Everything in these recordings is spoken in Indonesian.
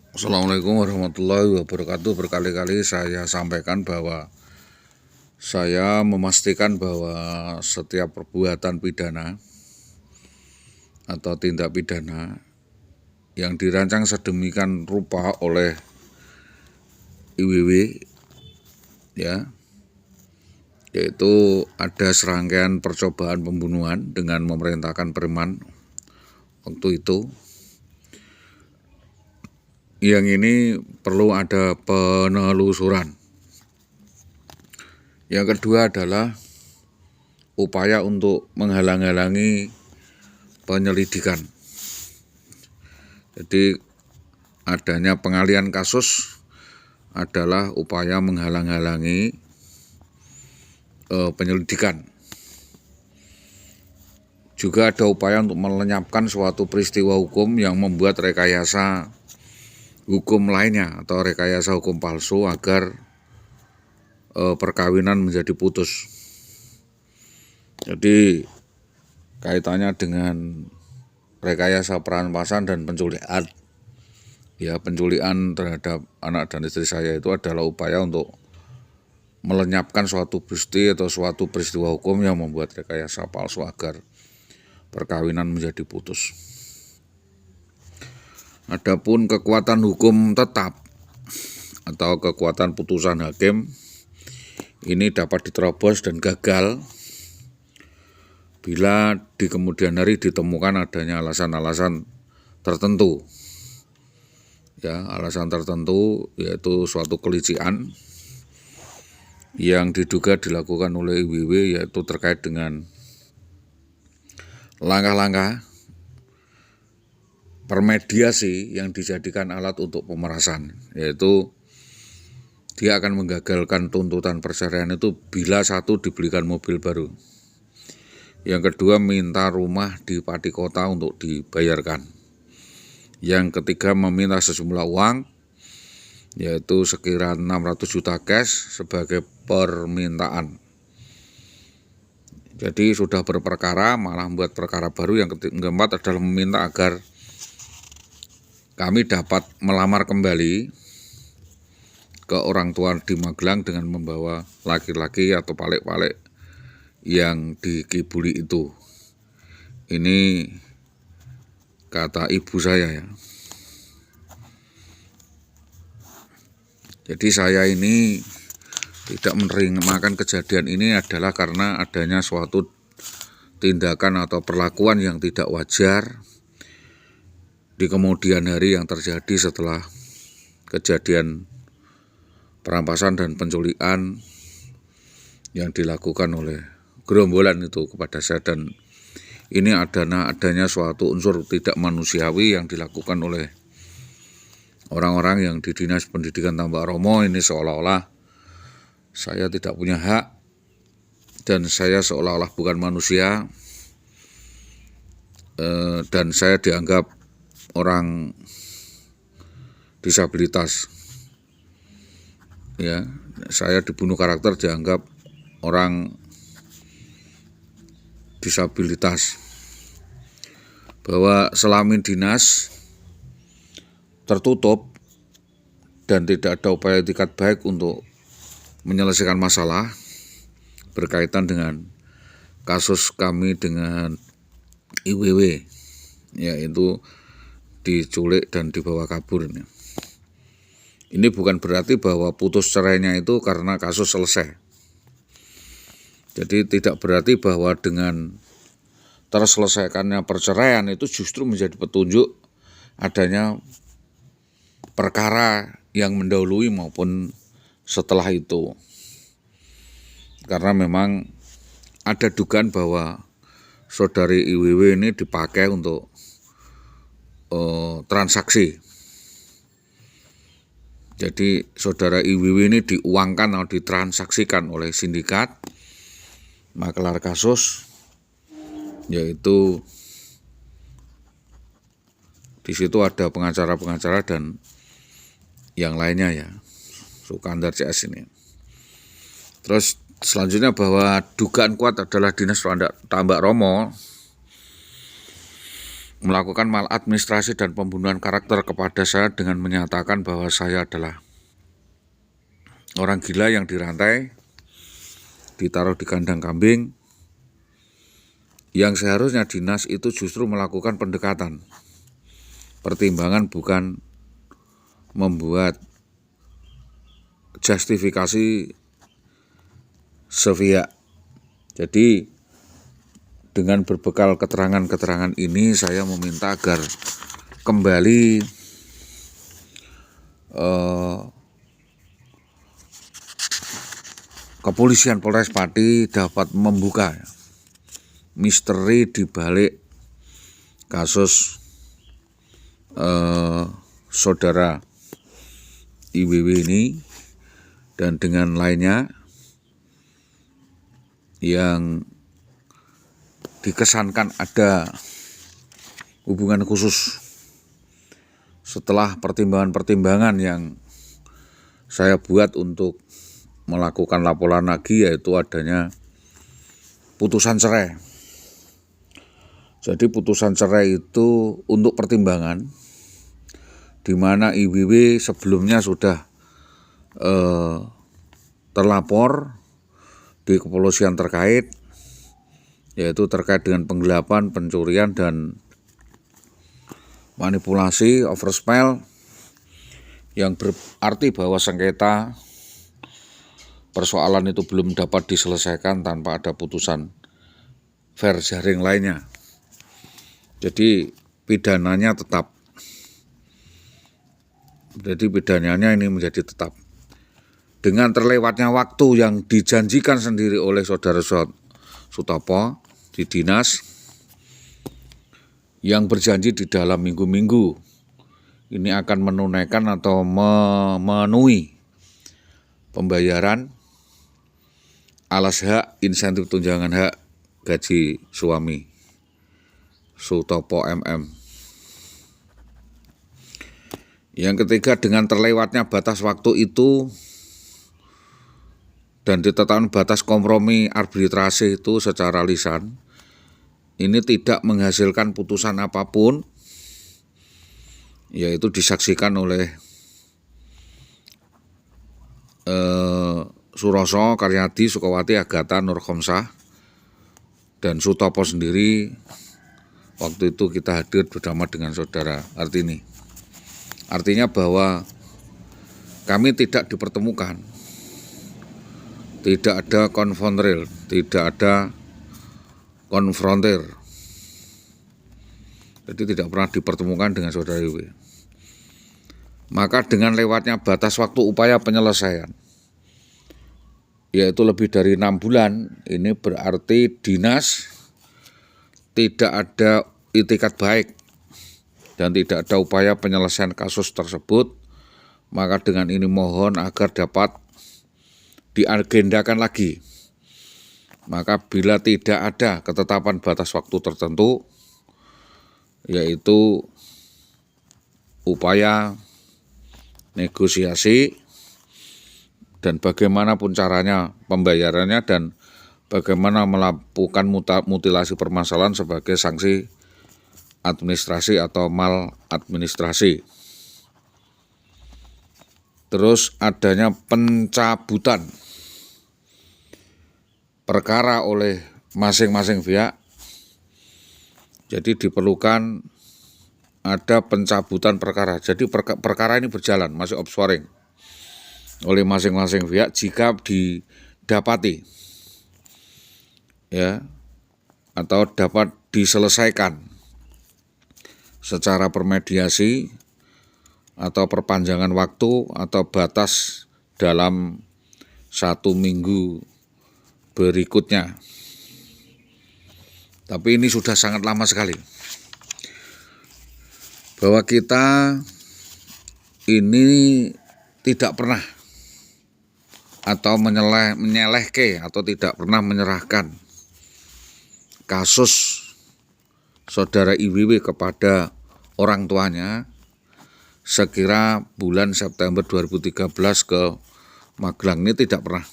Assalamualaikum warahmatullahi wabarakatuh. Berkali-kali saya sampaikan bahwa saya memastikan bahwa setiap perbuatan pidana atau tindak pidana yang dirancang sedemikian rupa oleh IWW, ya, yaitu ada serangkaian percobaan pembunuhan dengan memerintahkan preman waktu itu. Yang ini perlu ada penelusuran. Yang kedua adalah upaya untuk menghalang-halangi penyelidikan. Jadi adanya pengalihan kasus adalah upaya menghalang-halangi penyelidikan. Juga ada upaya untuk melenyapkan suatu peristiwa hukum yang membuat rekayasa hukum lainnya atau rekayasa hukum palsu agar perkawinan menjadi putus. Jadi kaitannya dengan rekayasa perampasan dan penculikan. Ya, penculikan terhadap anak dan istri saya itu adalah upaya untuk melenyapkan suatu bukti atau suatu peristiwa hukum yang membuat rekayasa palsu agar perkawinan menjadi putus. Adapun kekuatan hukum tetap atau kekuatan putusan hakim ini dapat diterobos dan gagal bila di kemudian hari ditemukan adanya alasan-alasan tertentu. Ya, alasan tertentu yaitu suatu kelicikan yang diduga dilakukan oleh IWW, yaitu terkait dengan langkah-langkah permediasi yang dijadikan alat untuk pemerasan, yaitu dia akan menggagalkan tuntutan perceraian itu bila satu dibelikan mobil baru, yang kedua minta rumah di Pati Kota untuk dibayarkan, yang ketiga meminta sejumlah uang yaitu sekira 600 juta cash sebagai permintaan. Jadi sudah berperkara malah membuat perkara baru. Yang keempat adalah meminta agar kami dapat melamar kembali ke orang tua di Magelang dengan membawa laki-laki atau palek-palek yang dikibuli itu. Ini kata ibu saya, ya. Jadi saya ini tidak menerimakan kejadian ini adalah karena adanya suatu tindakan atau perlakuan yang tidak wajar di kemudian hari yang terjadi setelah kejadian perampasan dan penculikan yang dilakukan oleh gerombolan itu kepada saya, dan ini adanya suatu unsur tidak manusiawi yang dilakukan oleh orang-orang yang di Dinas Pendidikan Tambak Romo. Ini seolah-olah saya tidak punya hak dan saya seolah-olah bukan manusia, dan saya dianggap orang disabilitas. Ya, saya dibunuh karakter dianggap orang disabilitas, bahwa selamin dinas tertutup dan tidak ada upaya itikat baik untuk menyelesaikan masalah berkaitan dengan kasus kami dengan IWW, yaitu diculik dan dibawa kabur. Ini bukan berarti bahwa putus cerainya itu karena kasus selesai. Jadi tidak berarti bahwa dengan terselesaikannya perceraian itu justru menjadi petunjuk adanya perkara yang mendahului maupun setelah itu. Karena memang ada dugaan bahwa saudari IWW ini dipakai untuk transaksi. Jadi saudara IWW ini diuangkan atau ditransaksikan oleh sindikat makelar kasus, yaitu di situ ada pengacara-pengacara dan yang lainnya, ya, Sukandar CS ini. Terus selanjutnya bahwa dugaan kuat adalah Dinas Tambak Romo melakukan maladministrasi dan pembunuhan karakter kepada saya dengan menyatakan bahwa saya adalah orang gila yang dirantai, ditaruh di kandang kambing, yang seharusnya dinas itu justru melakukan pendekatan, pertimbangan, bukan membuat justifikasi sepihak. Jadi dengan berbekal keterangan-keterangan ini saya meminta agar kembali Kepolisian Polres Pati dapat membuka misteri di balik kasus saudara IWW ini dan dengan lainnya yang dikesankan ada hubungan khusus. Setelah pertimbangan-pertimbangan yang saya buat untuk melakukan laporan lagi, yaitu adanya putusan cerai. Jadi putusan cerai itu untuk pertimbangan, di mana IWW sebelumnya sudah terlapor di kepolisian terkait, yaitu terkait dengan penggelapan, pencurian, dan manipulasi overspell, yang berarti bahwa sengketa persoalan itu belum dapat diselesaikan tanpa ada putusan fair jaring lainnya. Jadi pidananya tetap. Jadi pidananya ini menjadi tetap. Dengan terlewatnya waktu yang dijanjikan sendiri oleh saudara Sutopo di dinas, yang berjanji di dalam minggu-minggu ini akan menunaikan atau memenuhi pembayaran alas hak, insentif tunjangan hak gaji suami Sutopo MM. Yang ketiga, dengan terlewatnya batas waktu itu dan ditetapkan batas kompromi arbitrase itu secara lisan, ini tidak menghasilkan putusan apapun, yaitu disaksikan oleh Suroso, Karyadi, Sukawati, Agatha, Nurkhomsah, dan Sutopo sendiri. Waktu itu kita hadir bersama dengan saudara Artini. Artinya bahwa kami tidak dipertemukan, tidak ada konfrontir, tidak ada konfrontir. Jadi tidak pernah dipertemukan dengan saudara IW. Maka dengan lewatnya batas waktu upaya penyelesaian, yaitu lebih dari 6 bulan, ini berarti dinas tidak ada itikat baik dan tidak ada upaya penyelesaian kasus tersebut. Maka dengan ini mohon agar dapat diagendakan lagi. Maka bila tidak ada ketetapan batas waktu tertentu, yaitu upaya negosiasi dan bagaimanapun caranya pembayarannya dan bagaimana melakukan mutilasi permasalahan sebagai sanksi administrasi atau maladministrasi. Terus adanya pencabutan perkara oleh masing-masing pihak. Jadi diperlukan ada pencabutan perkara. Jadi perkara ini berjalan, masih offshoring oleh masing-masing pihak jika didapati ya atau dapat diselesaikan secara permediasi atau perpanjangan waktu atau batas dalam 1 minggu berikutnya. Tapi ini sudah sangat lama sekali. Bahwa kita ini tidak pernah atau menyelehke atau tidak pernah menyerahkan kasus saudara IWW kepada orang tuanya sekira bulan September 2013 ke Magelang, ini tidak pernah.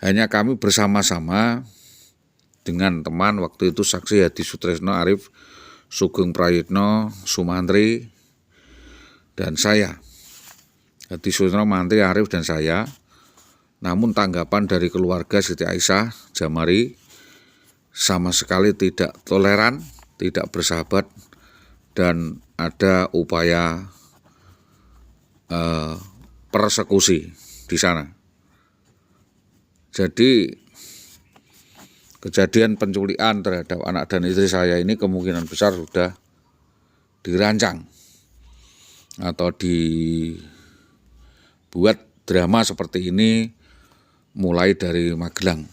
Hanya kami bersama-sama dengan teman waktu itu saksi Hadi Sutresno Arif Sugeng Prayitno, Sumantri, dan saya. Jadi Sutrisno, Mantri, Arif, dan saya. Namun tanggapan dari keluarga Siti Aisyah Jamari sama sekali tidak toleran, tidak bersahabat, dan ada upaya persekusi di sana. Jadi kejadian penculikan terhadap anak dan istri saya ini kemungkinan besar sudah dirancang atau dibuat drama seperti ini mulai dari Magelang.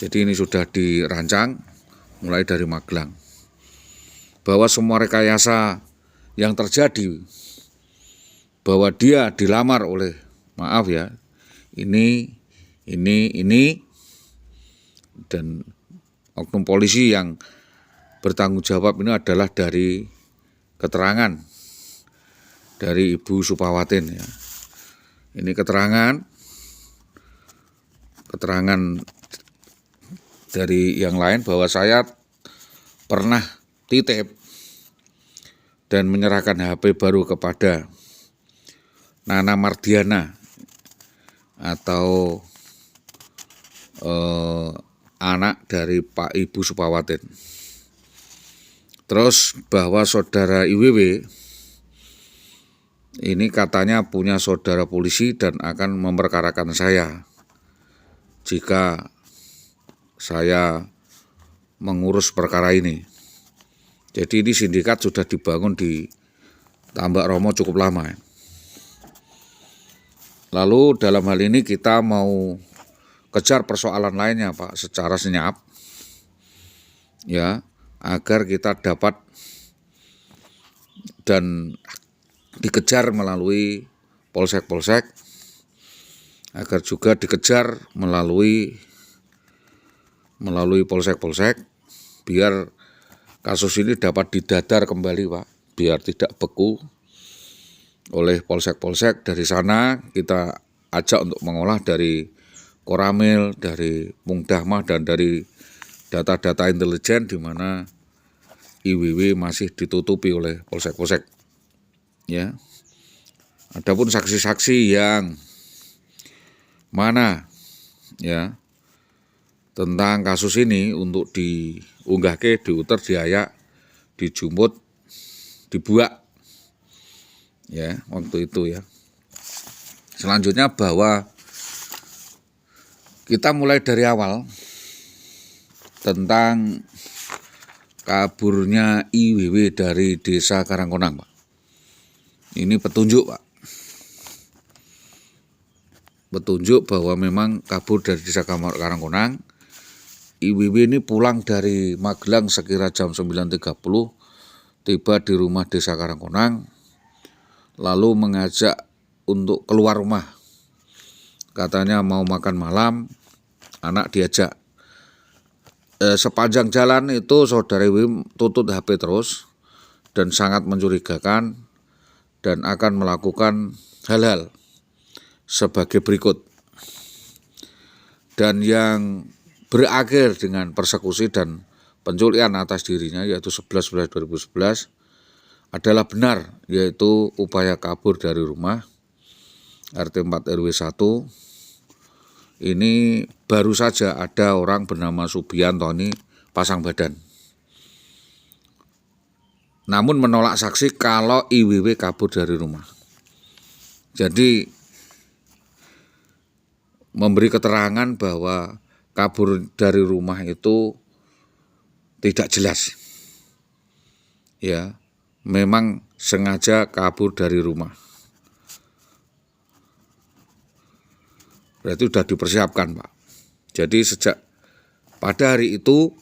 Jadi ini sudah dirancang mulai dari Magelang. Bahwa semua rekayasa yang terjadi, bahwa dia dilamar oleh, maaf ya, ini, dan oknum polisi yang bertanggung jawab ini adalah dari keterangan dari Ibu Supawatin ya. Ini keterangan dari yang lain bahwa saya pernah titip dan menyerahkan HP baru kepada Nana Mardiana atau anak dari Pak Ibu Supawatin. Terus bahwa saudara IWW ini katanya punya saudara polisi dan akan memperkarakan saya jika saya mengurus perkara ini. Jadi ini sindikat sudah dibangun di Tambak Romo cukup lama. Lalu dalam hal ini kita mau kejar persoalan lainnya Pak secara senyap ya, agar kita dapat dan dikejar melalui polsek-polsek, agar juga dikejar melalui polsek-polsek, biar kasus ini dapat didadar kembali Pak, biar tidak beku oleh polsek-polsek. Dari sana kita ajak untuk mengolah dari Koramil, dari Mungdahmah, dan dari data-data intelijen di mana IWW masih ditutupi oleh polsek-polsek. Ya. Adapun saksi-saksi yang mana ya tentang kasus ini untuk diunggahke, diuter, diayak, dijumut, dibuak ya waktu itu ya. Selanjutnya bahwa kita mulai dari awal tentang kaburnya IWW dari Desa Karangkonang, Pak. Ini petunjuk, Pak. Petunjuk bahwa memang kabur dari Desa Karangkonang. IWW ini pulang dari Magelang sekira jam 9.30, tiba di rumah Desa Karangkonang, lalu mengajak untuk keluar rumah. Katanya mau makan malam, anak diajak. Sepanjang jalan itu saudara IWW tutut HP terus dan sangat mencurigakan dan akan melakukan hal-hal sebagai berikut. Dan yang berakhir dengan persekusi dan penculikan atas dirinya yaitu 11/11/2011 adalah benar, yaitu upaya kabur dari rumah RT 4 RW 1. Ini baru saja ada orang bernama Subianto ini pasang badan. Namun menolak saksi kalau IWW kabur dari rumah. Jadi memberi keterangan bahwa kabur dari rumah itu tidak jelas. Ya, memang sengaja kabur dari rumah. Berarti sudah dipersiapkan, Pak. Jadi sejak pada hari itu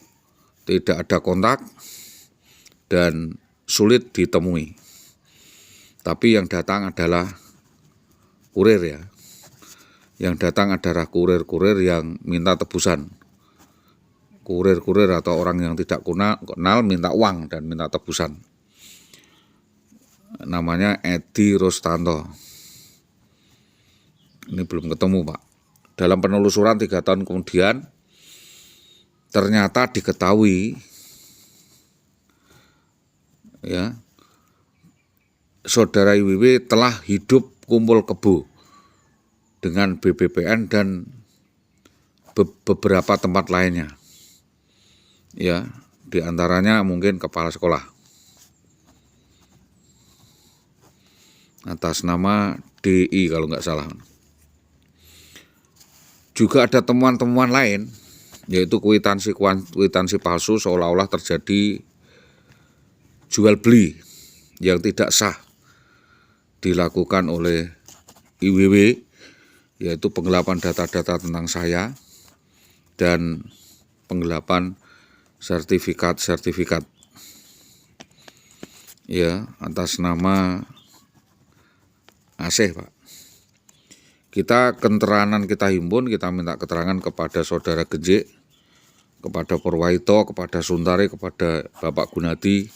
tidak ada kontak dan sulit ditemui. Tapi yang datang adalah kurir ya. Yang datang adalah kurir-kurir yang minta tebusan. Kurir-kurir atau orang yang tidak kenal minta uang dan minta tebusan. Namanya Edi Rostanto. Ini belum ketemu, Pak. Dalam penelusuran 3 tahun kemudian ternyata diketahui ya, saudara IWW telah hidup kumpul kebo dengan BBPN dan beberapa tempat lainnya, ya, diantaranya mungkin kepala sekolah atas nama DI kalau nggak salah. Juga ada temuan-temuan lain, yaitu kwitansi palsu seolah-olah terjadi jual beli yang tidak sah dilakukan oleh IWW, yaitu penggelapan data-data tentang saya dan penggelapan sertifikat ya atas nama Asih, Pak. Keterangan kita himpun, kita minta keterangan kepada saudara Genjik, kepada Purwaito, kepada Suntari, kepada Bapak Gunadi,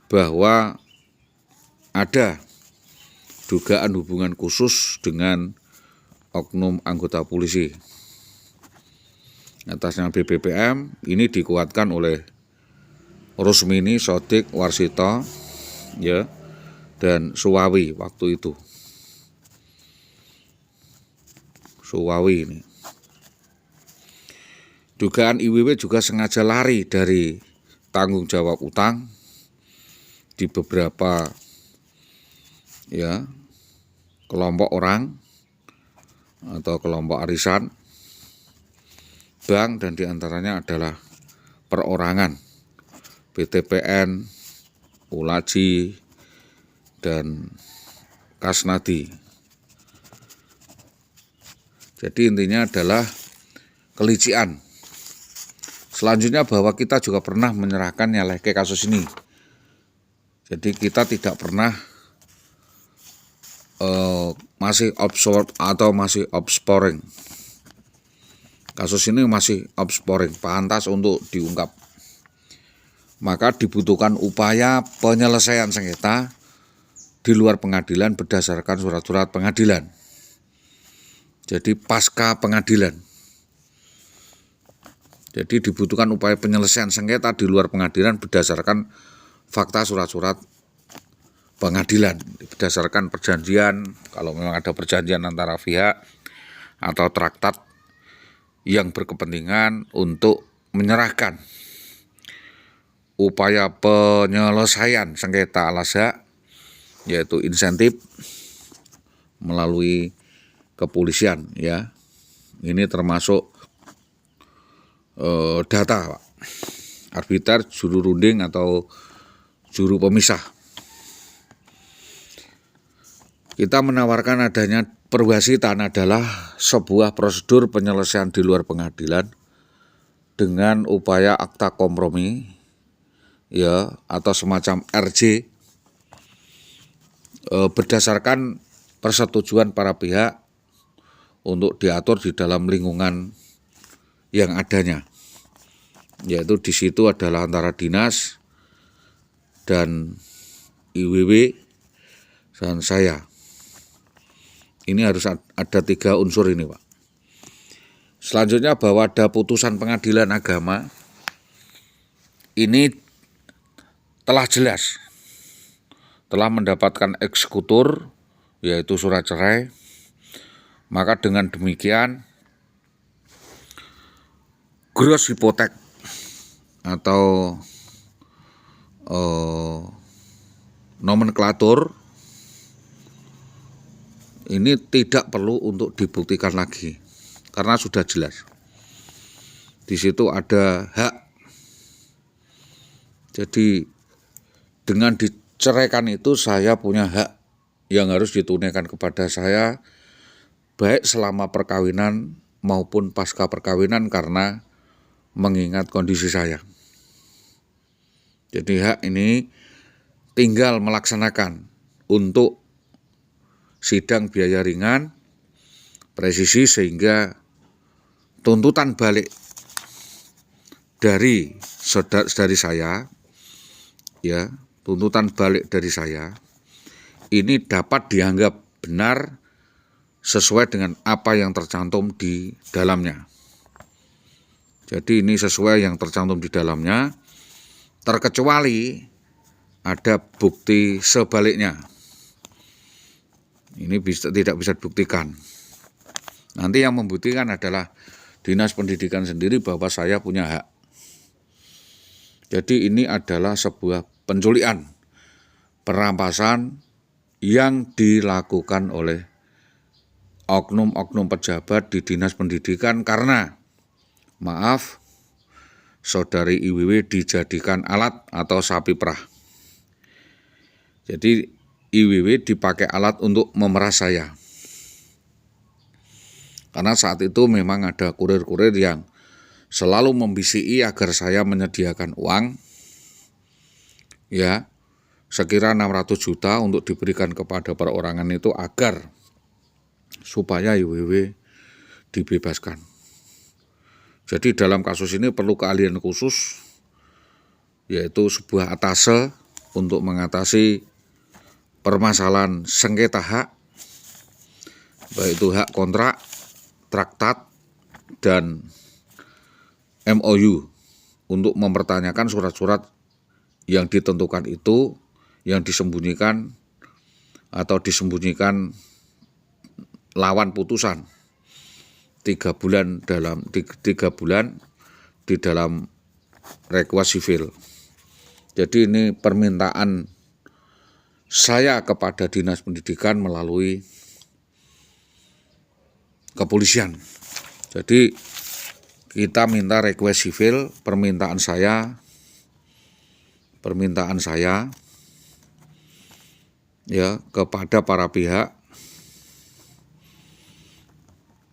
bahwa ada dugaan hubungan khusus dengan oknum anggota polisi atas nama BBPM. Ini dikuatkan oleh Rusmini, Sodik, Warsito, ya, dan Suwawi waktu itu. Suwawi ini. Dugaan IWW juga sengaja lari dari tanggung jawab utang di beberapa, ya, kelompok orang atau kelompok arisan bank, dan diantaranya adalah perorangan BTPN, Ulaji, dan Kasnadi. Jadi intinya adalah kelicikan. Selanjutnya bahwa kita juga pernah menyerahkan nyalehke kasus ini. Jadi kita tidak pernah masih observe atau masih obsporing. Kasus ini masih obsporing, pantas untuk diungkap. Maka dibutuhkan upaya penyelesaian sengketa di luar pengadilan berdasarkan surat-surat pengadilan. Jadi pasca pengadilan. Jadi dibutuhkan upaya penyelesaian sengketa di luar pengadilan berdasarkan fakta surat-surat pengadilan, berdasarkan perjanjian, kalau memang ada perjanjian antara pihak atau traktat yang berkepentingan untuk menyerahkan upaya penyelesaian sengketa al-Azhar, yaitu insentif melalui kepolisian, ya. Ini termasuk data, Pak. Arbiter, juru runding atau juru pemisah. Kita menawarkan adanya perwasitan adalah sebuah prosedur penyelesaian di luar pengadilan dengan upaya akta kompromi, ya, atau semacam RJ, berdasarkan persetujuan para pihak untuk diatur di dalam lingkungan yang adanya, yaitu di situ adalah antara dinas dan IWW dan saya. Ini harus ada 3 unsur ini, Pak. Selanjutnya bahwa ada putusan pengadilan agama, ini telah jelas, telah mendapatkan eksekutur, yaitu surat cerai. Maka dengan demikian gross hipotek atau nomenklatur ini tidak perlu untuk dibuktikan lagi karena sudah jelas. Di situ ada hak. Jadi dengan diceraikan itu saya punya hak yang harus ditunaikan kepada saya baik selama perkawinan maupun pasca perkawinan karena mengingat kondisi saya. Jadi hak ini tinggal melaksanakan untuk sidang biaya ringan, presisi, sehingga tuntutan balik dari saya, ya, tuntutan balik dari saya ini dapat dianggap benar sesuai dengan apa yang tercantum di dalamnya. Jadi ini sesuai yang tercantum di dalamnya, terkecuali ada bukti sebaliknya. Ini tidak bisa dibuktikan. Nanti yang membuktikan adalah Dinas Pendidikan sendiri bahwa saya punya hak. Jadi ini adalah sebuah penculikan, perampasan yang dilakukan oleh oknum-oknum pejabat di Dinas Pendidikan karena, maaf, Saudari IWW dijadikan alat atau sapi perah. Jadi IWW dipakai alat untuk memeras saya. Karena saat itu memang ada kurir-kurir yang selalu membisiki agar saya menyediakan uang, ya, sekira 600 juta untuk diberikan kepada perorangan itu agar supaya IWW dibebaskan. Jadi dalam kasus ini perlu keahlian khusus, yaitu sebuah atase untuk mengatasi permasalahan sengketa hak, baik itu hak kontrak, traktat, dan MOU, untuk mempertanyakan surat-surat yang ditentukan itu yang disembunyikan atau disembunyikan lawan putusan 3 bulan di dalam request sivil. Jadi ini permintaan saya kepada Dinas Pendidikan melalui kepolisian. Jadi kita minta request sivil, permintaan saya ya kepada para pihak,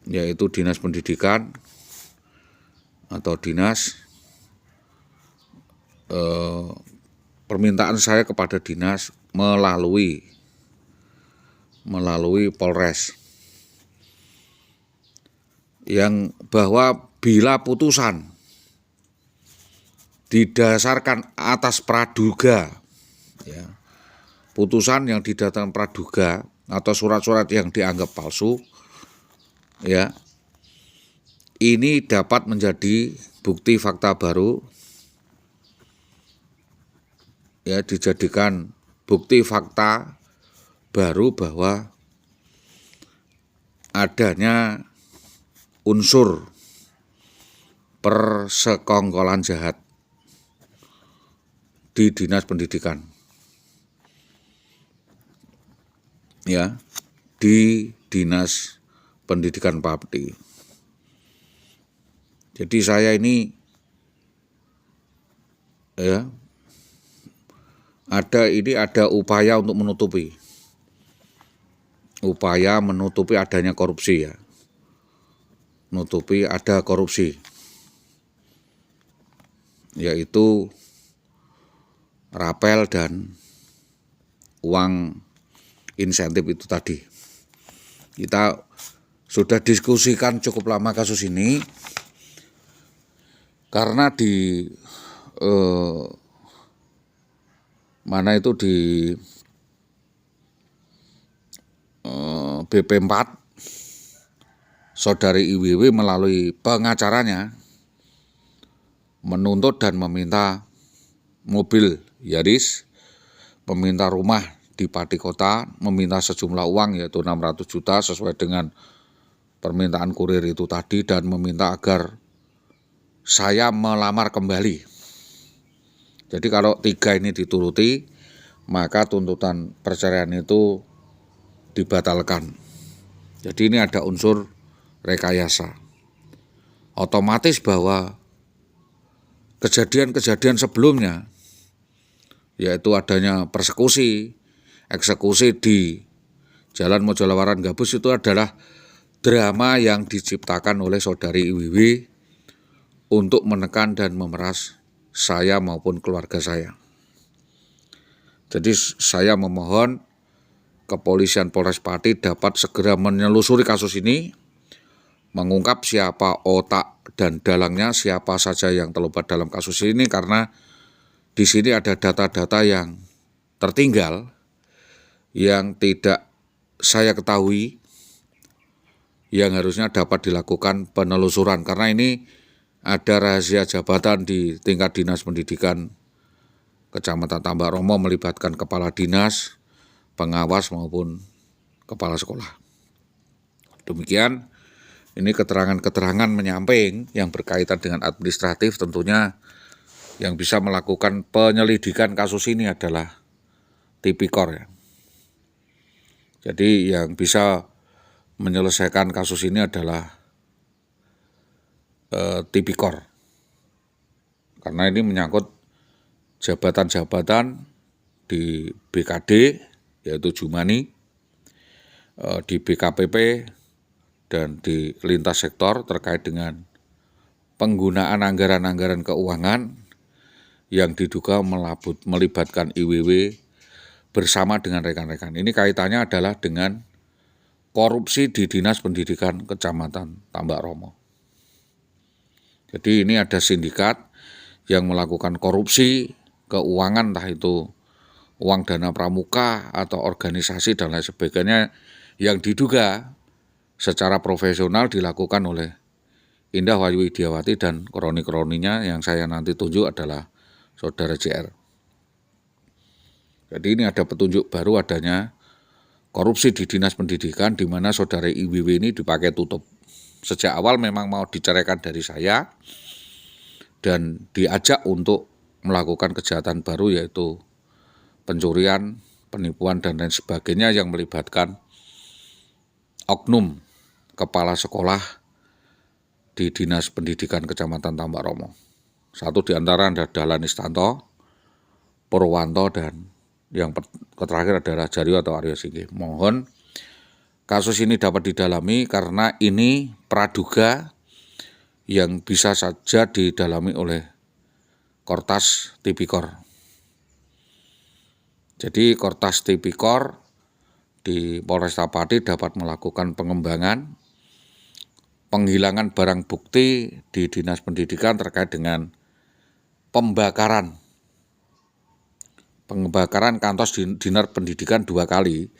yaitu Dinas Pendidikan atau dinas, permintaan saya kepada dinas melalui Polres, yang bahwa bila putusan didasarkan atas praduga, ya, putusan yang didasarkan praduga atau surat-surat yang dianggap palsu, ya, ini dapat menjadi bukti fakta baru, ya, dijadikan bukti fakta baru bahwa adanya unsur persekongkolan jahat di Dinas Pendidikan, ya, di Dinas Pendidikan Pati. Jadi saya ini, ya, ada upaya untuk menutupi adanya korupsi, ya. Ada korupsi, yaitu rapel dan uang insentif itu tadi. Kita sudah diskusikan cukup lama kasus ini karena di BP 4, Saudari IWW melalui pengacaranya menuntut dan meminta mobil Yaris, meminta rumah di Pati Kota, meminta sejumlah uang yaitu 600 juta sesuai dengan permintaan kurir itu tadi, dan meminta agar saya melamar kembali. Jadi kalau 3 ini dituruti, maka tuntutan perceraian itu dibatalkan. Jadi ini ada unsur rekayasa. Otomatis bahwa kejadian-kejadian sebelumnya, yaitu adanya persekusi, eksekusi di Jalan Mojolawaran Gabus, itu adalah drama yang diciptakan oleh Saudari IWW untuk menekan dan memeras saya maupun keluarga saya. Jadi saya memohon kepolisian Polres Pati dapat segera menelusuri kasus ini, mengungkap siapa otak dan dalangnya, siapa saja yang terlibat dalam kasus ini, karena di sini ada data-data yang tertinggal yang tidak saya ketahui, yang harusnya dapat dilakukan penelusuran, karena ini ada rahasia jabatan di tingkat Dinas Pendidikan Kecamatan Tambak Romo melibatkan kepala dinas, pengawas maupun kepala sekolah. Demikian, ini keterangan-keterangan menyamping yang berkaitan dengan administratif. Tentunya yang bisa melakukan penyelidikan kasus ini adalah Tipikor ya. Jadi yang bisa menyelesaikan kasus ini adalah Tipikor. Karena ini menyangkut jabatan-jabatan di BKD, yaitu Jumani, di BKPP, dan di lintas sektor terkait dengan penggunaan anggaran-anggaran keuangan yang diduga melibatkan IWW bersama dengan rekan-rekan. Ini kaitannya adalah dengan korupsi di Dinas Pendidikan Kecamatan Tambak Romo. Jadi ini ada sindikat yang melakukan korupsi keuangan, entah itu uang dana pramuka atau organisasi dan lain sebagainya, yang diduga secara profesional dilakukan oleh Indah Wahyu Widiawati dan kroni-kroninya yang saya nanti tunjuk adalah Saudara JR. Jadi ini ada petunjuk baru adanya korupsi di Dinas Pendidikan di mana Saudara IWW ini dipakai tutup. Sejak awal memang mau diceraikan dari saya dan diajak untuk melakukan kejahatan baru, yaitu pencurian, penipuan, dan lain sebagainya yang melibatkan oknum kepala sekolah di Dinas Pendidikan Kecamatan Tambak Romo. Satu di antara adalah Dahlan Istanto, Purwanto, dan yang terakhir adalah Jaryo atau Aryo Singgi. Mohon kasus ini dapat didalami karena ini praduga yang bisa saja didalami oleh Kortas Tipikor. Jadi Kortas Tipikor di Polresta Pati dapat melakukan pengembangan, penghilangan barang bukti di Dinas Pendidikan terkait dengan pembakaran kantor Dinas Pendidikan 2 kali.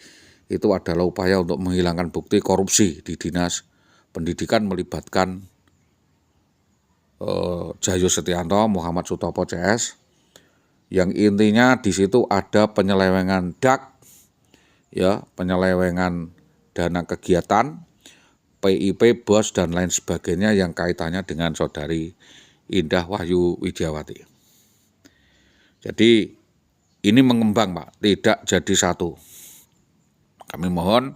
Itu adalah upaya untuk menghilangkan bukti korupsi di Dinas Pendidikan melibatkan Jayo Setianto, Muhammad Sutopo CS, yang intinya di situ ada penyelewengan DAK, ya, penyelewengan dana kegiatan, PIP, BOS, dan lain sebagainya yang kaitannya dengan Saudari Indah Wahyu Widiawati. Jadi ini mengembang, Pak, tidak jadi satu. Kami mohon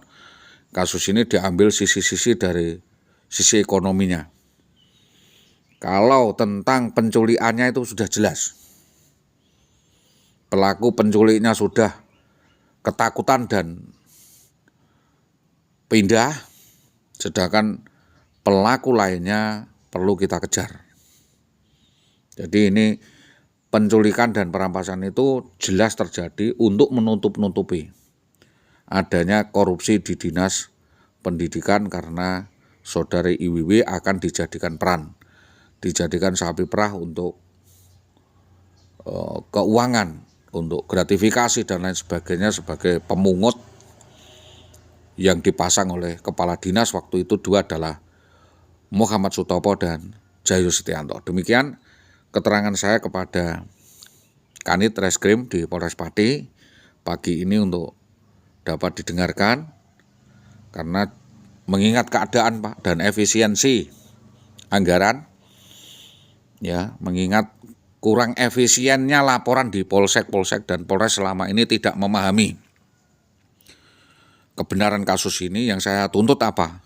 kasus ini diambil sisi-sisi dari sisi ekonominya. Kalau tentang penculikannya itu sudah jelas. Pelaku penculiknya sudah ketakutan dan pindah, sedangkan pelaku lainnya perlu kita kejar. Jadi ini penculikan dan perampasan itu jelas terjadi untuk menutup-nutupi adanya korupsi di Dinas Pendidikan karena Saudari IWW akan dijadikan sapi perah untuk keuangan, untuk gratifikasi dan lain sebagainya sebagai pemungut yang dipasang oleh kepala dinas waktu itu 2 adalah Muhammad Sutopo dan Jayo Setianto. Demikian keterangan saya kepada Kanit Reskrim di Polres Pati pagi ini untuk dapat didengarkan karena mengingat keadaan, Pak, dan efisiensi anggaran, ya, mengingat kurang efisiennya laporan di Polsek dan Polres selama ini tidak memahami kebenaran kasus ini. Yang saya tuntut apa?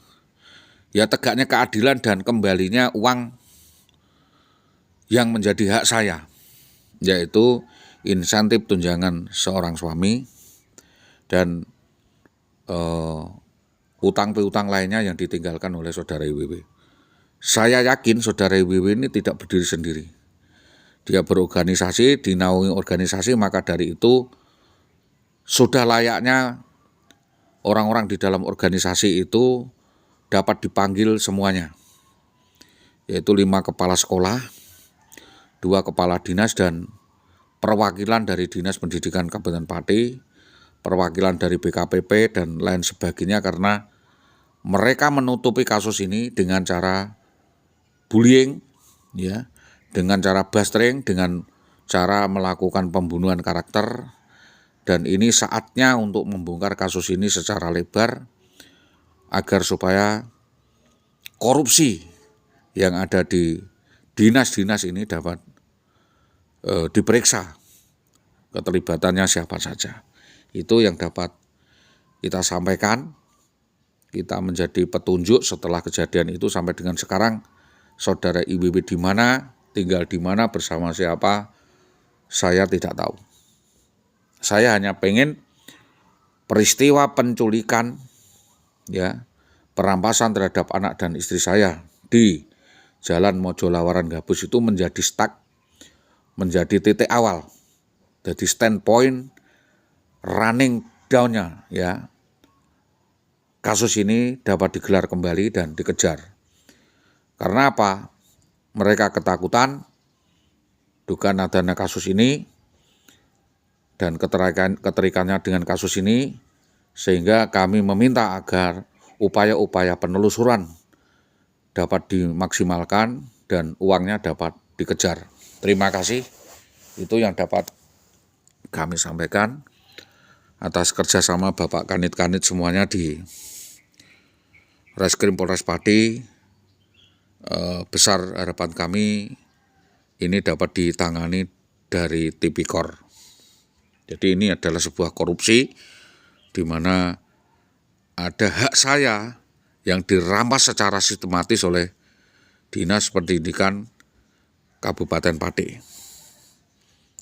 Ya tegaknya keadilan dan kembalinya uang yang menjadi hak saya, yaitu insentif tunjangan seorang suami dan utang piutang lainnya yang ditinggalkan oleh Saudara IWW. Saya yakin Saudara IWW ini tidak berdiri sendiri. Dia berorganisasi, dinaungi organisasi, maka dari itu sudah layaknya orang-orang di dalam organisasi itu dapat dipanggil semuanya, yaitu 5 kepala sekolah, 2 kepala dinas, dan perwakilan dari Dinas Pendidikan Kabupaten Pati, perwakilan dari BKPP, dan lain sebagainya, karena mereka menutupi kasus ini dengan cara bullying, ya, dengan cara bastering, dengan cara melakukan pembunuhan karakter, dan ini saatnya untuk membongkar kasus ini secara lebar agar supaya korupsi yang ada di dinas-dinas ini dapat diperiksa keterlibatannya siapa saja. Itu yang dapat kita sampaikan. Kita menjadi petunjuk setelah kejadian itu sampai dengan sekarang. Saudara IWW di mana, tinggal di mana, bersama siapa, saya tidak tahu. Saya hanya pengen peristiwa penculikan, ya, perampasan terhadap anak dan istri saya di Jalan Mojolawaran Gabus itu menjadi stuck, menjadi titik awal, jadi standpoint running down-nya, ya, kasus ini dapat digelar kembali dan dikejar. Karena apa? Mereka ketakutan dugaan adanya kasus ini dan keterikaitannya dengan kasus ini, sehingga kami meminta agar upaya-upaya penelusuran dapat dimaksimalkan dan uangnya dapat dikejar. Terima kasih. Itu yang dapat kami sampaikan atas kerjasama Bapak Kanit-Kanit semuanya di Reskrim Polres Pati. Besar harapan kami ini dapat ditangani dari Tipikor. Jadi ini adalah sebuah korupsi di mana ada hak saya yang dirampas secara sistematis oleh Dinas Pendidikan Kabupaten Pati.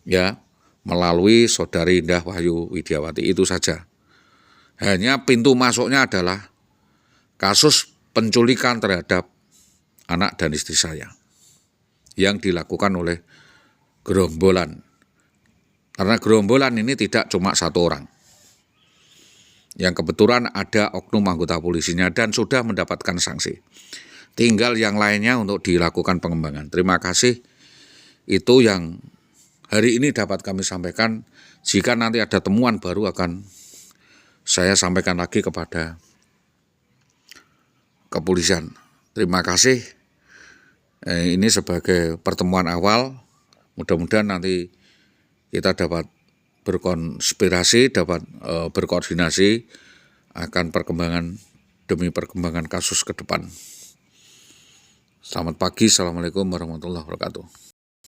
Ya, melalui Saudari Indah Wahyu Widiawati, itu saja. Hanya pintu masuknya adalah kasus penculikan terhadap anak dan istri saya yang dilakukan oleh gerombolan. Karena gerombolan ini tidak cuma satu orang. Yang kebetulan ada oknum anggota polisinya dan sudah mendapatkan sanksi. Tinggal yang lainnya untuk dilakukan pengembangan. Terima kasih. Itu yang hari ini dapat kami sampaikan. Jika nanti ada temuan baru akan saya sampaikan lagi kepada kepolisian. Terima kasih. Ini sebagai pertemuan awal. Mudah-mudahan nanti kita dapat berkonspirasi, dapat berkoordinasi akan perkembangan demi perkembangan kasus ke depan. Selamat pagi. Assalamualaikum warahmatullahi wabarakatuh.